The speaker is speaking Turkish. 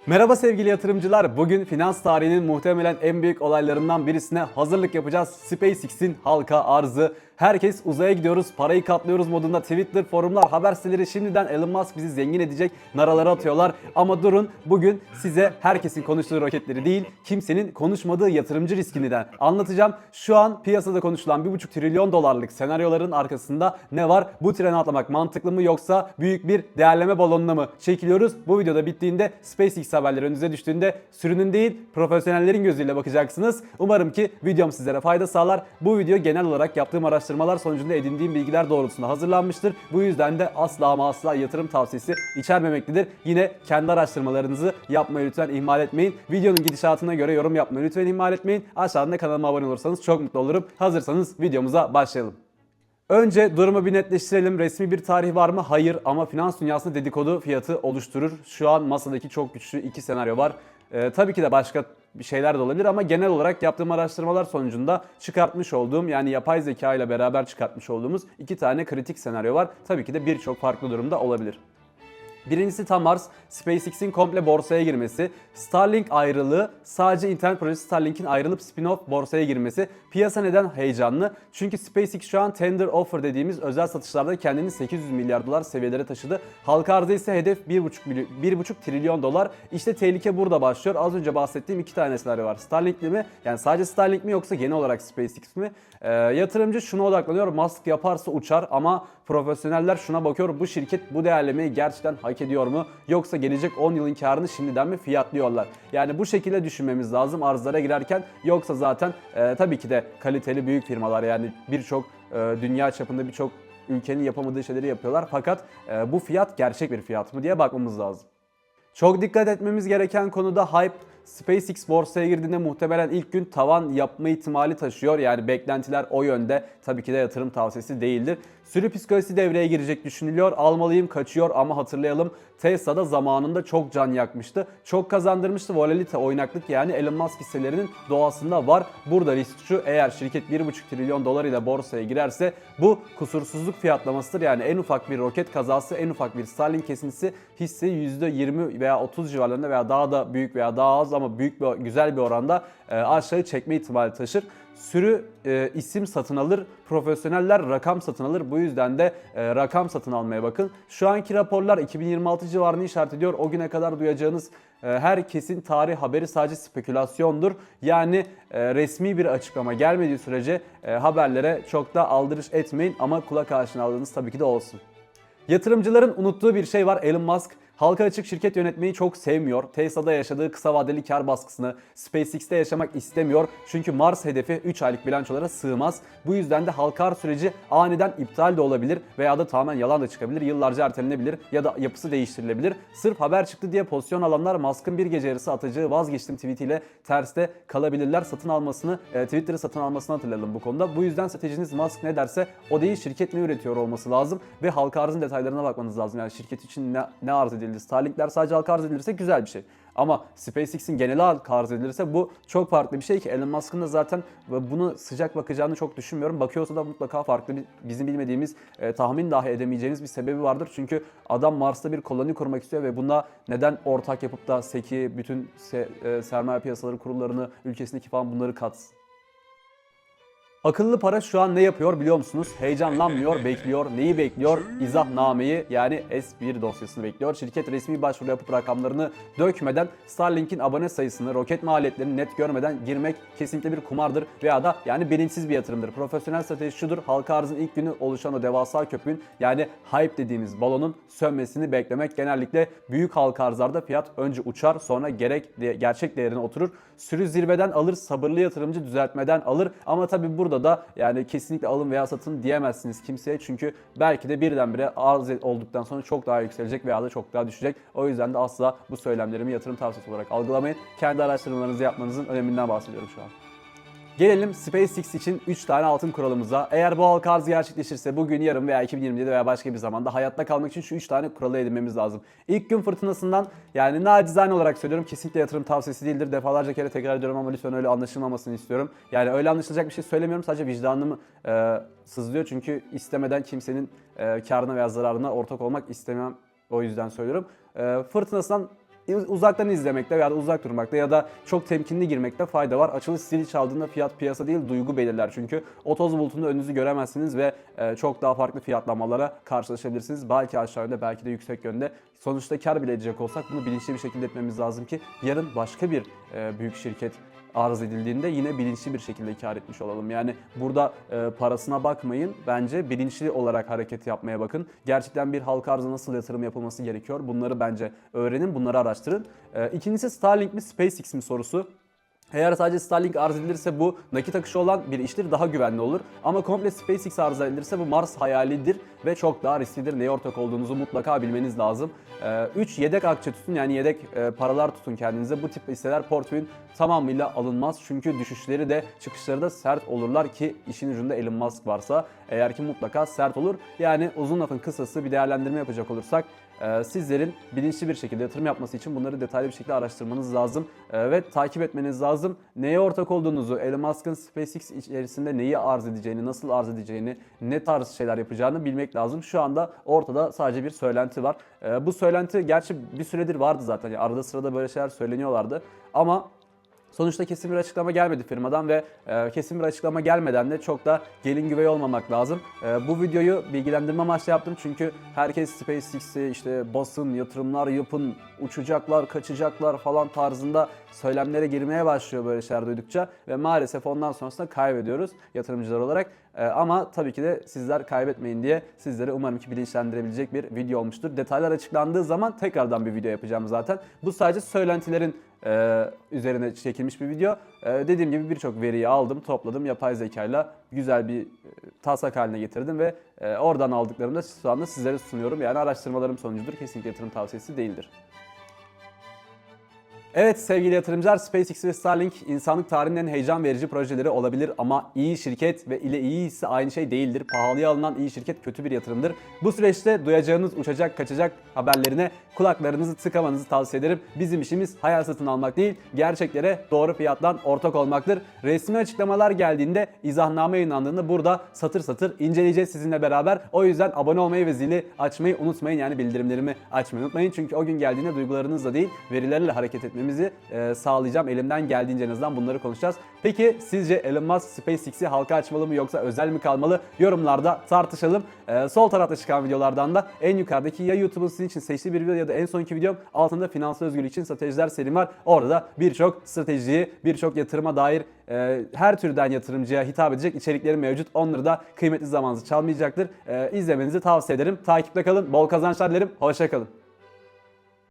Merhaba sevgili yatırımcılar. Bugün finans tarihinin muhtemelen en büyük olaylarından birisine hazırlık yapacağız. SpaceX'in halka arzı. Herkes uzaya gidiyoruz, parayı katlıyoruz modunda Twitter, forumlar, haber siteleri şimdiden Elon Musk bizi zengin edecek naraları atıyorlar. Ama durun, bugün size herkesin konuştuğu roketleri değil, kimsenin konuşmadığı yatırımcı riskini de anlatacağım. Şu an piyasada konuşulan 1,5 trilyon dolarlık senaryoların arkasında ne var? Bu trene atlamak mantıklı mı yoksa büyük bir değerleme balonuna mı çekiliyoruz? Bu videoda bittiğinde SpaceX haberleri önünüze düştüğünde sürünün değil profesyonellerin gözüyle bakacaksınız. Umarım ki videom sizlere fayda sağlar. Bu video genel olarak yaptığım araştırmalar sonucunda edindiğim bilgiler doğrultusunda hazırlanmıştır. Bu yüzden de asla ama asla yatırım tavsiyesi içermemektedir. Yine kendi araştırmalarınızı yapmayı lütfen ihmal etmeyin. Videonun gidişatına göre yorum yapmayı lütfen ihmal etmeyin. Aşağıdan da kanalıma abone olursanız çok mutlu olurum. Hazırsanız videomuza başlayalım. Önce durumu bir netleştirelim. Resmi bir tarih var mı? Hayır, ama finans dünyasında dedikodu fiyatı oluşturur. Şu an masadaki çok güçlü iki senaryo var. Tabii ki de başka bir şeyler de olabilir ama genel olarak yaptığım araştırmalar sonucunda çıkartmış olduğum, yani yapay zeka ile beraber çıkartmış olduğumuz iki tane kritik senaryo var. Tabii ki de birçok farklı durumda olabilir. Birincisi tam arz, SpaceX'in komple borsaya girmesi, Starlink ayrılığı, sadece internet projesi Starlink'in ayrılıp spin-off borsaya girmesi. Piyasa neden heyecanlı? Çünkü SpaceX şu an tender offer dediğimiz özel satışlarda kendini 800 milyar dolar seviyelere taşıdı. Halka arzı ise hedef 1,5 trilyon dolar. İşte tehlike burada başlıyor. Az önce bahsettiğim iki tane senaryo var. Starlink'li mi? Yani sadece Starlink mi yoksa genel olarak SpaceX mi? Yatırımcı şuna odaklanıyor. Musk yaparsa uçar, ama profesyoneller şuna bakıyor. Bu şirket bu değerlemeyi gerçekten hak ediyor mu? Yoksa gelecek 10 yılın karını şimdiden mi fiyatlıyorlar? Yani bu şekilde düşünmemiz lazım arzlara girerken. Yoksa zaten tabii ki de kaliteli büyük firmalar, yani birçok dünya çapında birçok ülkenin yapamadığı şeyleri yapıyorlar. Fakat bu fiyat gerçek bir fiyat mı diye bakmamız lazım. Çok dikkat etmemiz gereken konuda hype. SpaceX borsaya girdiğinde muhtemelen ilk gün tavan yapma ihtimali taşıyor. Yani beklentiler o yönde. Tabii ki de yatırım tavsiyesi değildir. Sürü psikolojisi devreye girecek düşünülüyor. Almalıyım, kaçıyor, ama hatırlayalım Tesla'da zamanında çok can yakmıştı. Çok kazandırmıştı. Volatilite, oynaklık, yani Elon Musk hisselerinin doğasında var. Burada risk şu: eğer şirket 1,5 trilyon dolar ile borsaya girerse bu kusursuzluk fiyatlamasıdır. Yani en ufak bir roket kazası, en ufak bir Starlink kesintisi hisseyi %20 veya 30 civarlarında veya daha da büyük veya daha az ama büyük bir, güzel bir oranda aşağı çekme ihtimali taşır. Sürü isim satın alır, profesyoneller rakam satın alır. Bu yüzden de rakam satın almaya bakın. Şu anki raporlar 2026 civarını işaret ediyor. O güne kadar duyacağınız her kesin tarih haberi sadece spekülasyondur. Yani resmi bir açıklama gelmediği sürece haberlere çok da aldırış etmeyin, ama kulak aşinalığınız tabii ki de olsun. Yatırımcıların unuttuğu bir şey var. Elon Musk halka açık şirket yönetmeyi çok sevmiyor. Tesla'da yaşadığı kısa vadeli kar baskısını SpaceX'te yaşamak istemiyor. Çünkü Mars hedefi 3 aylık bilançolara sığmaz. Bu yüzden de halka arz süreci aniden iptal de olabilir veya da tamamen yalan da çıkabilir. Yıllarca ertelenebilir ya da yapısı değiştirilebilir. Sırf haber çıktı diye pozisyon alanlar Musk'ın bir gece yarısı atacağı vazgeçtim tweetiyle terste kalabilirler. Twitter'ı satın almasını hatırlayalım bu konuda. Bu yüzden stratejiniz Musk ne derse o değil, şirket ne üretiyor olması lazım ve halka arzın detaylarına bakmanız lazım. Yani şirket için ne arz edildi? Starlink'ler sadece halka arz edilirse güzel bir şey. Ama SpaceX'in geneli halka arz edilirse bu çok farklı bir şey ki Elon Musk'ın da zaten bunu sıcak bakacağını çok düşünmüyorum. Bakıyorsa da mutlaka farklı bizim bilmediğimiz, tahmin dahi edemeyeceğimiz bir sebebi vardır. Çünkü adam Mars'ta bir koloni kurmak istiyor ve buna neden ortak yapıp da SEC'i, bütün sermaye piyasaları kurullarını, ülkesindeki falan bunları katsın? Akıllı para şu an ne yapıyor biliyor musunuz? Heyecanlanmıyor, bekliyor. Neyi bekliyor? İzahnameyi, yani S1 dosyasını bekliyor. Şirket resmi başvuru yapıp rakamlarını dökmeden, Starlink'in abone sayısını, roket maliyetlerini net görmeden girmek kesinlikle bir kumardır veya da yani bilinçsiz bir yatırımdır. Profesyonel strateji şudur: halka arzın ilk günü oluşan o devasa köpüğün, yani hype dediğimiz balonun sönmesini beklemek. Genellikle büyük halka arzlarda fiyat önce uçar, sonra gerçek değerine oturur. Sürü zirveden alır, sabırlı yatırımcı düzeltmeden alır, ama tabi burada da yani kesinlikle alın veya satın diyemezsiniz kimseye, çünkü belki de birdenbire arz olduktan sonra çok daha yükselecek veya da çok daha düşecek. O yüzden de asla bu söylemlerimi yatırım tavsiyesi olarak algılamayın. Kendi araştırmalarınızı yapmanızın öneminden bahsediyorum şu an. Gelelim SpaceX için 3 tane altın kuralımıza. Eğer bu halka arz gerçekleşirse bugün, yarın veya 2027'de veya başka bir zamanda hayatta kalmak için şu 3 tane kuralı edinmemiz lazım. İlk gün fırtınasından, yani nacizane olarak söylüyorum, kesinlikle yatırım tavsiyesi değildir. Defalarca kere tekrar ediyorum ama lütfen öyle anlaşılmamasını istiyorum. Yani öyle anlaşılacak bir şey söylemiyorum. Sadece vicdanım sızlıyor, çünkü istemeden kimsenin karına veya zararına ortak olmak istemem. O yüzden söylüyorum. Fırtınasından uzaktan izlemekte ya da uzak durmakta ya da çok temkinli girmekte fayda var. Açılış zili çaldığında fiyat piyasa değil duygu belirler çünkü. O toz bulutunda önünüzü göremezsiniz ve çok daha farklı fiyatlamalara karşılaşabilirsiniz. Belki aşağı yönde, belki de yüksek yönde. Sonuçta kar bile edecek olsak bunu bilinçli bir şekilde etmemiz lazım ki yarın başka bir büyük şirket arz edildiğinde yine bilinçli bir şekilde kar etmiş olalım. Yani burada parasına bakmayın. Bence bilinçli olarak hareket yapmaya bakın. Gerçekten bir halka arza nasıl yatırım yapılması gerekiyor? Bunları bence öğrenin, bunları araştırın. İkincisi Starlink mi SpaceX mi sorusu. Eğer sadece Starlink arz edilirse bu nakit akışı olan bir iştir, daha güvenli olur. Ama komple SpaceX arz edilirse bu Mars hayalidir ve çok daha risklidir. Neye ortak olduğunuzu mutlaka bilmeniz lazım. 3 yedek akçe tutun, yani yedek paralar tutun kendinize. Bu tip hisseler portföyün tamamıyla alınmaz. Çünkü düşüşleri de çıkışları da sert olurlar ki işin ucunda Elon Musk varsa eğer ki mutlaka sert olur. Yani uzun lafın kısası bir değerlendirme yapacak olursak sizlerin bilinçli bir şekilde yatırım yapması için bunları detaylı bir şekilde araştırmanız lazım ve takip etmeniz lazım. Neye ortak olduğunuzu, Elon Musk'ın SpaceX içerisinde neyi arz edeceğini, nasıl arz edeceğini, ne tarz şeyler yapacağını bilmek lazım. Şu anda ortada sadece bir söylenti var. Bu söylenti gerçi bir süredir vardı zaten. Yani arada sırada böyle şeyler söyleniyorlardı ama sonuçta kesin bir açıklama gelmedi firmadan ve kesin bir açıklama gelmeden de çok da gelin güvey olmamak lazım. Bu videoyu bilgilendirme amaçlı yaptım çünkü herkes SpaceX'i işte basın, yatırımlar yapın, uçacaklar, kaçacaklar falan tarzında söylemlere girmeye başlıyor böyle şeyler duydukça ve maalesef ondan sonrasında kaybediyoruz yatırımcılar olarak. Ama tabii ki de sizler kaybetmeyin diye sizlere umarım ki bilinçlendirebilecek bir video olmuştur. Detaylar açıklandığı zaman tekrardan bir video yapacağım zaten. Bu sadece söylentilerin üzerine çekilmiş bir video. Dediğim gibi birçok veriyi aldım, topladım. Yapay zekayla güzel bir taslak haline getirdim ve oradan aldıklarımı da şu anda sizlere sunuyorum. Yani araştırmalarım sonucudur. Kesinlikle yatırım tavsiyesi değildir. Evet sevgili yatırımcılar, SpaceX ve Starlink insanlık tarihinin en heyecan verici projeleri olabilir ama iyi şirket ve ile iyi hisse aynı şey değildir. Pahalıya alınan iyi şirket kötü bir yatırımdır. Bu süreçte duyacağınız uçacak kaçacak haberlerine kulaklarınızı tıkamanızı tavsiye ederim. Bizim işimiz hayal satın almak değil, gerçeklere doğru fiyattan ortak olmaktır. Resmi açıklamalar geldiğinde, izahname yayınlandığında burada satır satır inceleyeceğiz sizinle beraber. O yüzden abone olmayı ve zili açmayı unutmayın, yani bildirimlerimi açmayı unutmayın. Çünkü o gün geldiğinde duygularınızla değil verilerle hareket etmemizi sağlayacağım. Elimden geldiğince en azından bunları konuşacağız. Peki sizce Elon Musk SpaceX'i halka açmalı mı yoksa özel mi kalmalı? Yorumlarda tartışalım. Sol tarafta çıkan videolardan da en yukarıdaki ya YouTube'un sizin için seçtiği bir video ya da en sonki videom altında finansal özgürlük için stratejiler serim var. Orada da birçok stratejiyi, birçok yatırıma dair her türden yatırımcıya hitap edecek içeriklerim mevcut. Onları da kıymetli zamanınızı çalmayacaktır. İzlemenizi tavsiye ederim. Takipte kalın. Bol kazançlar dilerim. Hoşça kalın.